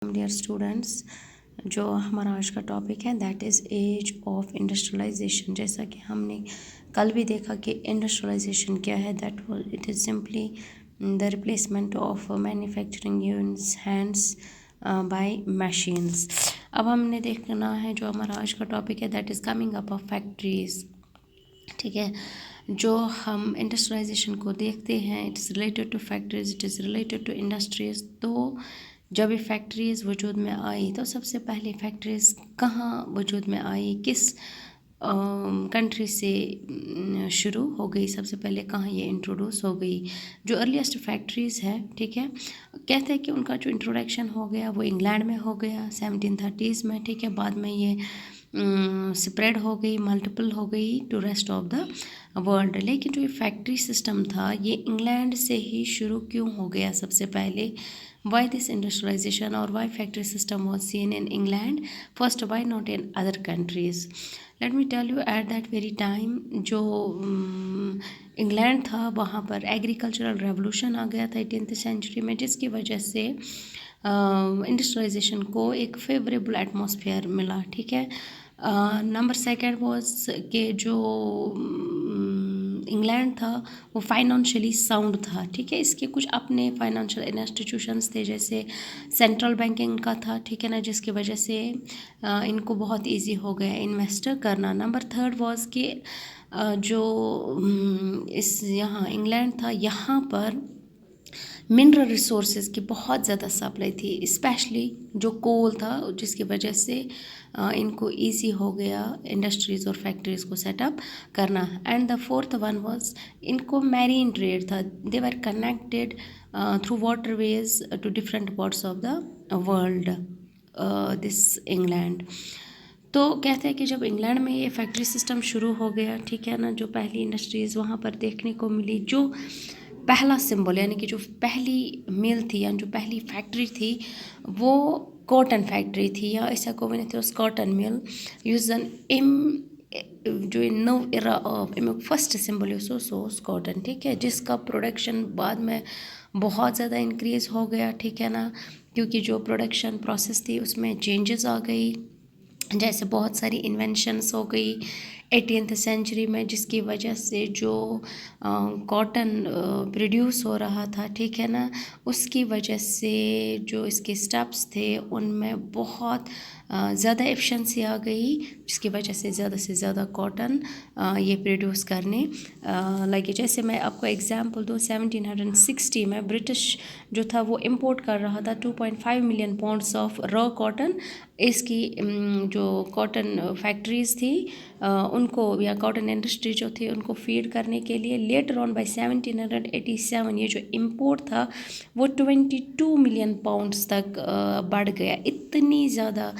Dear students, جو ہمارا آج کا ٹاپک ہے that is age of industrialization. جیسا کہ ہم نے کل بھی دیکھا کہ انڈسٹریلائزیشن کیا ہے. That it is simply the replacement of manufacturing units hands by machines. اب ہم نے دیکھنا ہے جو ہمارا آج کا ٹاپک ہے that is coming up of factories. ٹھیک ہے، جو ہم انڈسٹریلائزیشن کو دیکھتے ہیں it is related to factories, it is related to industries. تو جب یہ فیکٹریز وجود میں آئی تو سب سے پہلے فیکٹریز کہاں وجود میں آئی، کس کنٹری سے شروع ہو گئی، سب سے پہلے کہاں یہ انٹروڈیوس ہو گئی. جو ارلیسٹ فیکٹریز ہے، ٹھیک ہے، کہتے ہیں کہ ان کا جو انٹروڈکشن ہو گیا وہ انگلینڈ میں ہو گیا 1730s میں. ٹھیک ہے، بعد میں یہ اسپریڈ ہو گئی، ملٹیپل ہو گئی to rest of the world. لیکن جو یہ فیکٹری سسٹم تھا یہ انگلینڈ سے ہی شروع کیوں ہو گیا سب سے پہلے؟ Why this industrialization or why factory system was seen in England first, why not in other countries? Let me tell you, at that very time جو انگلینڈ تھا وہاں پر ایگریکلچرل ریولوشن آ گیا تھا 18th سینچری میں، جس کی وجہ سے انڈسٹریلائزیشن کو ایک فیوریبل ایٹماسفیئر ملا. ٹھیک ہے، نمبر سیکنڈ واز کہ جو انگلینڈ تھا وہ فائنانشلی ساؤنڈ تھا. ٹھیک ہے، اس کے کچھ اپنے فائنانشل انسٹیٹیوشنس تھے، جیسے سینٹرل بینکنگ کا تھا. ٹھیک ہے نا، جس کی وجہ سے ان کو بہت ایزی ہو گیا انویسٹ کرنا. نمبر تھرڈ واز کہ جو یہاں انگلینڈ تھا یہاں پر منرل ریسورسز کی بہت زیادہ سپلائی تھی، اسپیشلی جو کول تھا، جس کی وجہ سے ان کو ایزی ہو گیا انڈسٹریز اور فیکٹریز کو سیٹ اپ کرنا. And the fourth one was in کو میرین ٹریڈ تھا. They were connected through waterways to different parts of the world this England. تو کہتے ہیں کہ جب انگلینڈ میں یہ فیکٹری سسٹم شروع ہو گیا، ٹھیک ہے نا، جو پہلی انڈسٹریز وہاں پر دیکھنے کو ملی، جو پہلا سمبل یعنی کہ جو پہلی مل تھی یا جو پہلی فیکٹری تھی وہ کاٹن فیکٹری تھی، یا ایسا کو ونیت اوس کاٹن مل یُس زن جو نو ایرا آف امیُک فسٹ سمبل یُس اوس سُہ اوس کاٹن. ٹھیک ہے، جس کا پروڈکشن بعد میں بہت زیادہ انکریز ہو گیا. ٹھیک ہے نا، کیونکہ جو پروڈکشن پروسیس تھی اس میں چینجز آ گئی، جیسے بہت ساری انوینشنس ہو گئی 18th سینچری میں، جس کی وجہ سے جو کاٹن پروڈیوس ہو رہا تھا، ٹھیک ہے نا، اس کی وجہ سے جو اس کے اسٹیپس تھے ان میں بہت زیادہ ایفیشنسی آ گئی، جس کی وجہ سے زیادہ کاٹن یہ پروڈیوس کرنے لگے. جیسے میں آپ کو ایگزامپل دوں، 1760 میں برٹش جو تھا وہ امپورٹ کر رہا تھا 2.5 million pounds of raw cotton. اس کی جو کاٹن فیکٹریز تھی ان کو یا کاٹن انڈسٹری جو تھی ان کو فیڈ کرنے کے لیے لیٹر آن بائی 1787 یہ جو امپورٹ تھا وہ 22 ملین پاؤنڈس تک بڑھ گیا. اتنی زیادہ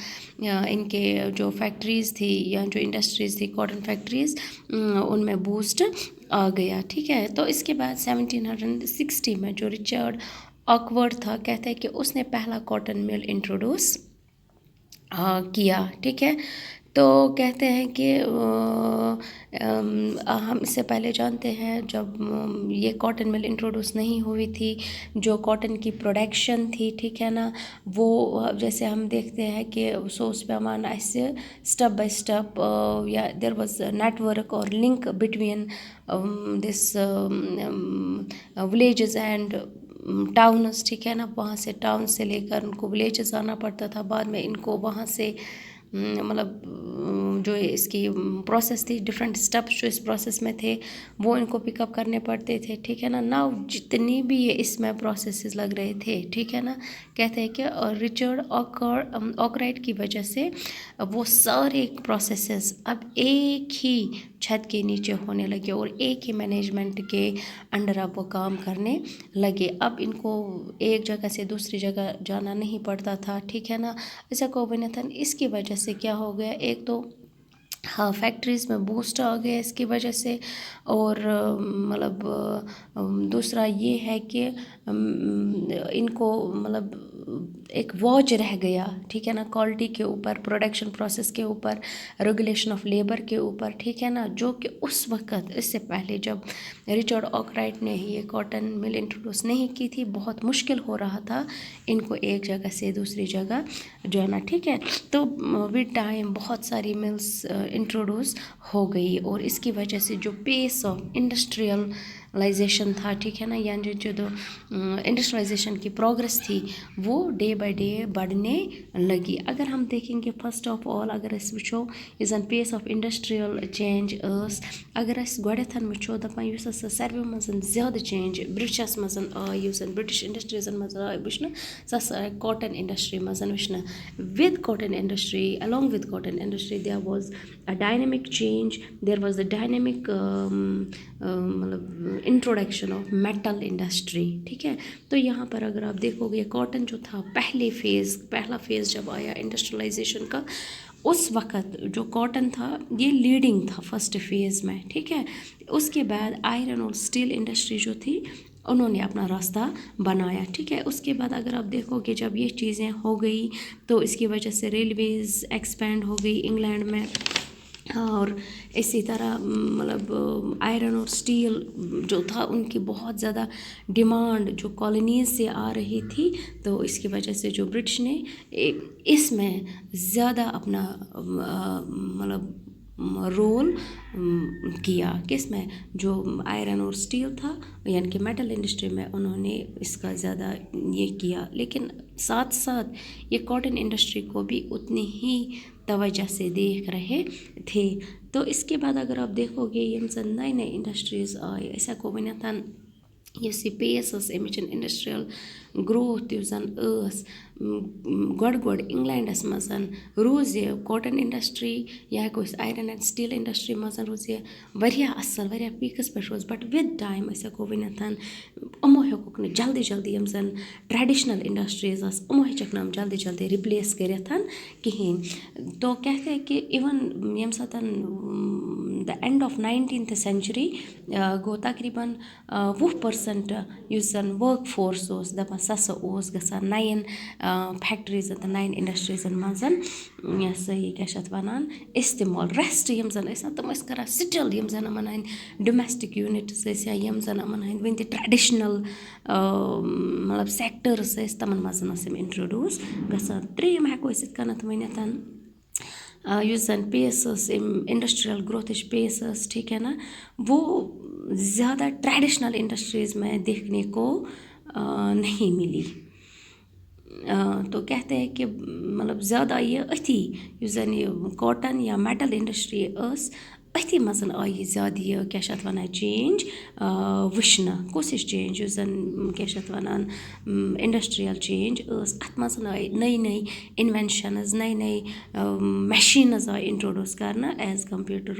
ان کے جو فیکٹریز تھی یا جو انڈسٹریز تھی کاٹن فیکٹریز ان میں بوسٹ آ گیا. ٹھیک ہے، تو اس کے بعد 1760 میں جو رچرڈ آکورڈ تھا، کہتے ہیں کہ اس نے پہلا کاٹن مل انٹروڈیوس کیا. ٹھیک ہے، تو کہتے ہیں کہ ہم اس سے پہلے جانتے ہیں جب یہ کاٹن مل انٹروڈیوس نہیں ہوئی تھی، جو کاٹن کی پروڈکشن تھی، ٹھیک ہے نا، وہ جیسے ہم دیکھتے ہیں کہ سوس پیمانہ ایسے اسٹیپ بائی اسٹیپ یا دیر واز نیٹ ورک اور link between this villages and towns. ٹھیک ہے نا، وہاں سے ٹاؤن سے لے کر ان کو ولیجز آنا پڑتا تھا، بعد میں ان کو وہاں سے مطلب جو اس کی پروسیس تھی، ڈفرینٹ اسٹیپس جو اس پروسیس میں تھے وہ ان کو پک اپ کرنے پڑتے تھے. ٹھیک ہے نا، ناؤ جتنی بھی اس میں پروسیسز لگ رہے تھے، ٹھیک ہے نا، کہتے ہیں کہ رچرڈ آکرائٹ کی وجہ سے وہ سارے پروسیسز اب ایک ہی چھت کے نیچے ہونے لگے اور ایک ہی مینجمنٹ کے انڈر اب وہ کام کرنے لگے. اب ان کو ایک جگہ سے دوسری جگہ جانا نہیں پڑتا تھا. ٹھیک ہے نا، ایسا کو بنتھن اس کی وجہ سے کیا ہو گیا، ایک تو ہاں فیکٹریز میں بوسٹ آ گیا اس کی وجہ سے، اور مطلب دوسرا یہ ہے کہ ان کو مطلب ایک واچ رہ گیا, ٹھیک ہے نا, کوالٹی کے اوپر, پروڈکشن پروسیس کے اوپر, ریگولیشن آف لیبر کے اوپر, ٹھیک ہے نا, جو کہ اس وقت اس سے پہلے جب رچرڈ آرکرائٹ نے یہ کاٹن مل انٹروڈیوس نہیں کی تھی, بہت مشکل ہو رہا تھا ان کو ایک جگہ سے دوسری جگہ جو ہے نا, ٹھیک ہے. تو ود ٹائم بہت ساری ملس انٹروڈیوس ہو گئی, اور اس کی وجہ سے جو پیس آف انڈسٹریلائزیشن تھا, ٹھیک ہے نا, یعنی جو انڈسٹریلائزیشن کی پروگرس تھی وہ ڈے بائی ڈے بڑھنے لگی. اگر ہم دیکھیں گے فرسٹ آف آل اگر أسۍ وٕچھو یُس زَن پیس آف انڈسٹریل چینج ٲس, اگر أسۍ گۄڈٮ۪تھ وٕچھو دَپان یُس ہسا ساروِیو منٛز زیادٕ چینج برٛٹشَس منٛز آے, یُس زَن برٛٹِش انڈسٹریٖزَن منٛز آے وٕچھنہٕ, سۄ ہسا آے کاٹن انڈسٹری منٛز وٕچھنہٕ. With cotton industry, along with cotton industry there was a dynamic change, there was a dynamic مطلب انٹروڈکشن آف میٹل انڈسٹری, ٹھیک ہے. تو یہاں پر اگر آپ دیکھو گے کاٹن جو تھا پہلا فیز جب آیا انڈسٹریلائزیشن کا, اس وقت جو کاٹن تھا یہ لیڈنگ تھا فرسٹ فیز میں, ٹھیک ہے. اس کے بعد آئرن اور اسٹیل انڈسٹری جو تھی انہوں نے اپنا راستہ بنایا, ٹھیک ہے. اس کے بعد اگر آپ دیکھو کہ جب یہ چیزیں ہو گئی تو اس کی وجہ سے ریلویز ایکسپینڈ ہو گئی انگلینڈ میں, اور اسی طرح مطلب آئرن اور اسٹیل جو تھا ان کی بہت زیادہ ڈیمانڈ جو کالونیز سے آ رہی تھی, تو اس کی وجہ سے جو برٹش نے اس میں زیادہ اپنا مطلب رول کیا, کس میں, جو آئرن اور اسٹیل تھا یعنی کہ میٹل انڈسٹری میں انہوں نے اس کا زیادہ یہ کیا. لیکن ساتھ ساتھ یہ کاٹن انڈسٹری کو بھی اتنی ہی توجہ سے دیکھ رہے تھے. تو اس کے بعد اگر آپ دیکھو گے یم زن نئے نئے انڈسٹریٖز آے, أسۍ ہٮ۪کو ؤنِتھ یُس یہِ پیس ٲس اَمِچ اِنڈسٹریل گروتھ یُس زَن ٲس گۄڈٕ اِنگلینڈَس منٛز روٗز یہِ کاٹن اِنڈسٹری, یا ہٮ۪کو أسۍ آیرن اینڈ سٹیٖل اِنڈسٹری منٛز روٗز یہِ واریاہ اَصٕل, واریاہ پیٖکَس پٮ۪ٹھ روٗز. بٹ وِد ٹایم أسۍ ہٮ۪کو ؤنِتھ یِمو ہیوٚکُکھ نہٕ جلدی یِم زَن ٹریڈِشنل انڈسٹریٖز آسہٕ یِمو ہیٚچکھ نہٕ یِم جلدی رِپلیس کٔرِتھ کِہیٖنۍ. تو کہتے ہیں کہ اِوٕن ییٚمہِ ساتہٕ the end of 19th century گوٚو تقریٖباً 20% یُس زَن ؤرٕک فورس اوس دَپان سُہ ہسا اوس گژھان نَیَن فیکٹریٖزن تہٕ نَیَن اِنڈسٹریٖزَن منٛز یہِ ہسا یہِ کیٛاہ چھِ اَتھ وَنان استعمال. ریسٹ یِم زَن ٲسۍ تِم ٲسۍ کَران سٹِل یِم زَن یِمَن ہٕنٛدۍ ڈومیسٹِک یوٗنِٹٕس ٲسۍ یا یِم زَن یِمَن ہٕنٛدۍ وٕنہِ تہِ ٹرٛیڈِشنَل مطلب سیکٹٲرٕس ٲسۍ تِمَن منٛز ٲسۍ یِم اِنٹرٛوڈیوٗس گژھان. ترٛیٚیِم ہٮ۪کو أسۍ یِتھ کٔنٮ۪تھ ؤنِتھ یُس زَن پیس ٲس اَمہِ انڈسٹریل گروتھٕچ پیس ٲس, ٹھیٖک ہے نا, وہ زیادہ ٹریڈِشنل انڈسٹریٖز میں دیکھنے کو نہیں ملی. تو کہتے ہیں کہ مطلب زیادٕ آیہِ یہِ أتھی یُس زَن یہِ کاٹن یا میٹل انڈسٹری ٲس أتھی منٛز آیہِ یہِ زیادٕ یہِ کیٛاہ چھِ اَتھ وَنان چینج وٕچھنہٕ. کُس ہِش چینج یُس زَن کیٛاہ چھِ اَتھ وَنان اِنڈسٹریل چینج ٲس, اَتھ منٛز آیہِ نٔے اِنوٮ۪نشَنٕز, نٔے مٮ۪شیٖنٕز آیہِ اِنٹرٛوڈیوٗس کَرنہٕ ایز کَمپیٲڈ ٹُو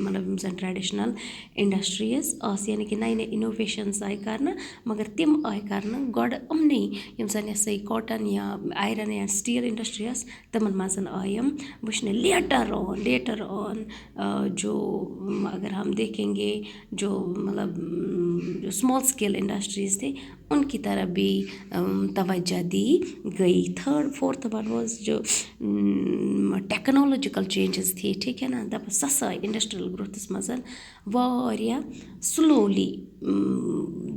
مطلب یِم زَن ٹرٛیڈِشنَل اِنڈَسٹریٖز آسہٕ, یعنی کہِ نٔے اِنوویشَنٕز آیہِ کَرنہٕ, مگر تِم آیہِ کَرنہٕ گۄڈٕ یِمنٕے یِم زَن یہِ ہسا یہِ کاٹن یا آیرن یا سٹیٖل اِنڈسٹری ٲس تِمن منٛز آیہِ یِم وٕچھنہٕ. لیٹر آن جو اگر ہم دیکھیں گے جو مطلب جو اسمال اسکیل انڈسٹریز تھے ان کی طرف بھی توجہ دی گئی. فورتھ ون واز جو ٹیکنالوجیکل چینجز تھی, ٹھیٖک ہے نا, دَپان سۄ ہسا آیہِ انڈسٹریل گروتھس منٛز واریاہ سلولی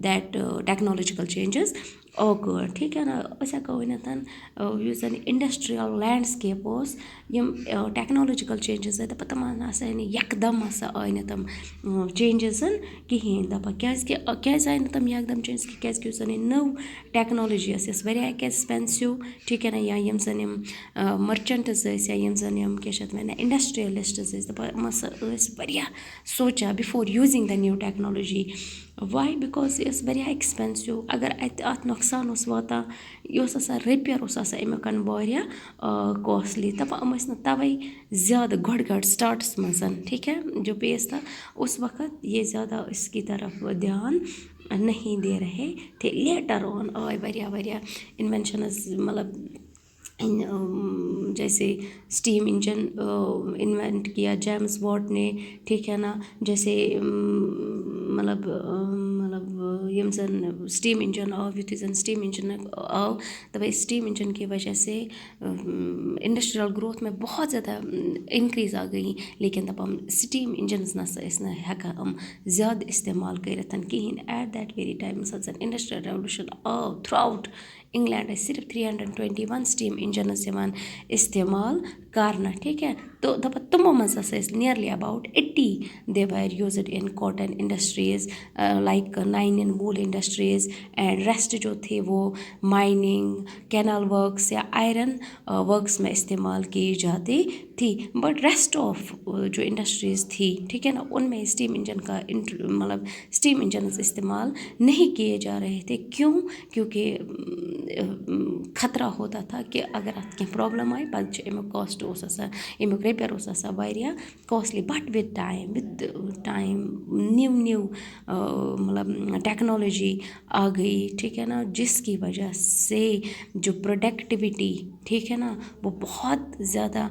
دیٹ ٹیکنالوجیکل چینجز اوکٲرڈ, ٹھیٖک ہے نا. أسۍ ہٮ۪کو ؤنِتھ یُس زَن اِنڈسٹریل لینڈسکیپ اوس یِم ٹیکنالوجیکل چینجز آیہِ دَپان تِمن ہسا آیہِ نہٕ یکدم ہسا آیہِ نہٕ تِم چینجزن کِہیٖنۍ. دَپان کیٛازِ آیہِ نہٕ تِم یکدم چینج کیٛازِ کہِ یُس زَن یہِ نٔو ٹیکنالوجی ٲس یۄس واریاہ ایٚکٕسپینسِو, ٹھیٖک ہے نا, یا یِم زَن یِم مٔرچَنٹٕز ٲسۍ یا یِم زَن یِم کیٛاہ چھِ اَتھ وَنان اِنڈَسٹِرٛیَلِسٹٕز ٲسۍ دَپان یِم ہسا ٲسۍ واریاہ سونٛچان بِفور یوٗزِنٛگ د نِو ٹیکنالوجی. واے بِکاز یہِ ٲس واریاہ ایٚکٕسپینسِو. اگر اَتہِ اَتھ نۄقصان اوس واتان یہِ اوس آسان رِپِیَر اوس آسان اَمیُک واریاہ کاسٹلی. دَپان یِم ٲسۍ نہٕ تَوَے زیادٕ گۄڈٕ سٹاٹَس منٛز, ٹھیٖک ہے, جو پیس تھا اس وقت یہ زیادہ اس کی طرف دھیان نہیں دے رہے تھے. لیٹر آن آئے واریاہ انوینشنز, مطلب جیسے اسٹیم انجن انوینٹ کیا جیمز واٹ نے, ٹھیک ہے نا, جیسے مطلب یم زن سٹیم انجن آو یُتھُے زن سٹیم انجن آو دپے سٹیم انجن کی وجہ سے انڈسٹریل گروتھ میں بہت زیادہ انکریز آ گئی. لیکن دپان سٹیم انجنز نسا ٲسۍ نہٕ ہٮ۪کان یِم زیادٕ استعمال کٔرِتھ کِہیٖنۍ. ایٹ دیٹ ویری ٹایم ییٚمہِ ساتہٕ زن انڈسٹریل ریولوٗشن آو تھرٛوٗ آوُٹ انگلینڈ ٲسۍ صرف 321 سٹیم انجنز یِوان استعمال کرنہٕ. ٹھیٖک ہے. تو دپان تِمو منٛز ہسا ٲسۍ nearly about 80 they were used in cotton industries like linen wool industries and rest جو تھے وہ مائننگ کینال ورکس یا آئرن ورکس میں استعمال کی جاتی تھی. بٹ ریسٹ آف جو انڈسٹریز تھی ٹھیک ہے نا ان میں اسٹیم انجن کا مطلب اسٹیم انجنز استعمال نہیں کیے جا رہے تھے. کیوں؟ کیونکہ خطرہ ہوتا تھا کہ اگر اتھ کینٛہہ پرٛابلم آیہِ پتہٕ چھِ امیُک کاسٹ اوس آسان امیُک رِپیئر اوس آسان واریاہ costly. But with time new مطلب ٹیکنالوجی آ گئی ٹھیک ہے نا جس کی وجہ سے جو پروڈکٹیوٹی ٹھیک ہے نا وہ بہت زیادہ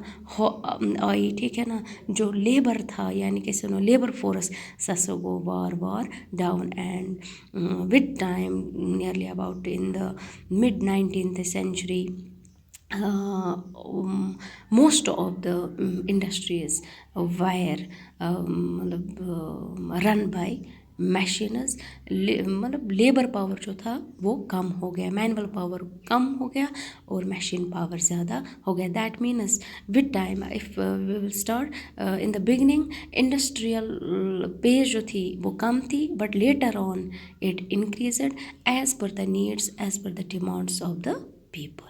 آئی. ٹھیک ہے نا. جو لیبر تھا یعنی کہ سنو لیبر فورس سا گو وار down and with time nearly about in the mid 19th century most of the industries were run by machines. مطلب لیبر پاور جو تھا وہ کم ہو گیا, مینول پاور کم ہو گیا اور مشین پاور زیادہ ہو گیا. That means with time if we will start in the beginning industrial base جو تھی وہ کم تھی but later on it increased as per the needs as per the demands of the people.